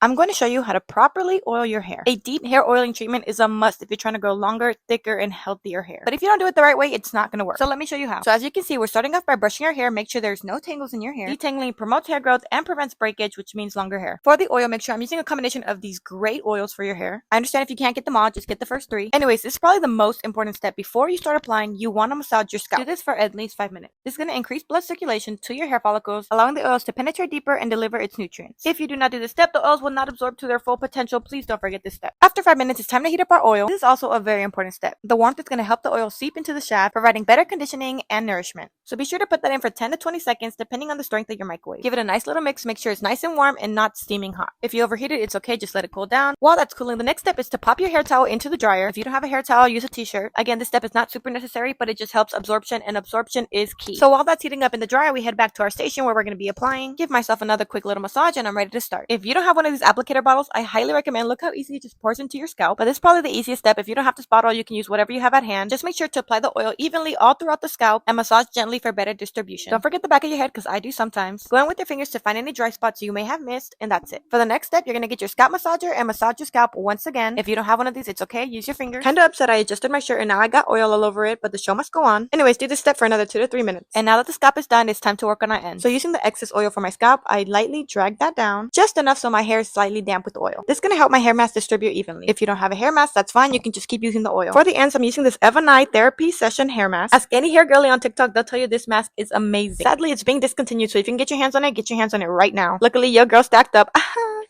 I'm going to show you how to properly oil your hair. A deep hair oiling treatment is a must if you're trying to grow longer, thicker, and healthier hair. But if you don't do it the right way, it's not going to work. So let me show you how. So as you can see, we're starting off by brushing our hair. Make sure there's no tangles in your hair. Detangling promotes hair growth and prevents breakage, which means longer hair. For the oil, make sure I'm using a combination of these great oils for your hair. I understand if you can't get them all, just get the first 3. Anyways, this is probably the most important step. Before you start applying, you want to massage your scalp. Do this for at least 5 minutes. This is going to increase blood circulation to your hair follicles, allowing the oils to penetrate deeper and deliver its nutrients. If you do not do this step, the oils will not absorb to their full potential. Please don't forget this step. After 5 minutes, it's time to heat up our oil. This is also a very important step. The warmth is going to help the oil seep into the shaft, providing better conditioning and nourishment. So be sure to put that in for 10 to 20 seconds, depending on the strength of your microwave. Give it a nice little mix. Make sure it's nice and warm and not steaming hot. If you overheat it, it's okay. Just let it cool down. While that's cooling, the next step is to pop your hair towel into the dryer. If you don't have a hair towel, use a t-shirt. Again, this step is not super necessary, but it just helps absorption, and absorption is key. So while that's heating up in the dryer, we head back to our station where we're going to be applying. Give myself another quick little massage, and I'm ready to start. If you don't have one of these applicator bottles, I highly recommend. Look how easy it just pours into your scalp. But this is probably the easiest step. If you don't have this bottle, you can use whatever you have at hand. Just make sure to apply the oil evenly all throughout the scalp and massage gently for better distribution. Don't forget the back of your head, because I do sometimes. Go in with your fingers to find any dry spots you may have missed, and that's it. For the next step, you're going to get your scalp massager and massage your scalp once again. If you don't have one of these, it's okay. Use your fingers. Kinda upset I adjusted my shirt and now I got oil all over it, but the show must go on. Anyways, do this step for another 2 to 3 minutes. And now that the scalp is done, it's time to work on our ends. So using the excess oil for my scalp, I lightly drag that down, just enough so my hair is slightly damp with oil. This is going to help my hair mass distribute evenly. If you don't have a hair mask, that's fine. You can just keep using the oil. For the ends, I'm using this Eva Nye Therapy Session Hair Mask. Ask any hair girly on TikTok, they'll tell you this mask is amazing. Sadly, it's being discontinued, so if you can get your hands on it, get your hands on it right now. Luckily, your girl stacked up.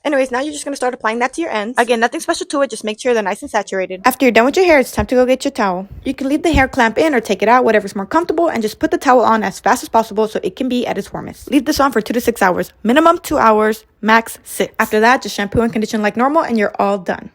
Anyways, now you're just going to start applying that to your ends. Again, nothing special to it, just make sure they're nice and saturated. After you're done with your hair, it's time to go get your towel. You can leave the hair clamp in or take it out, whatever's more comfortable, and just put the towel on as fast as possible so it can be at its warmest. Leave this on for 2 to 6 hours. Minimum 2 hours, max 6. After that, just shampoo and condition like normal and you're all done.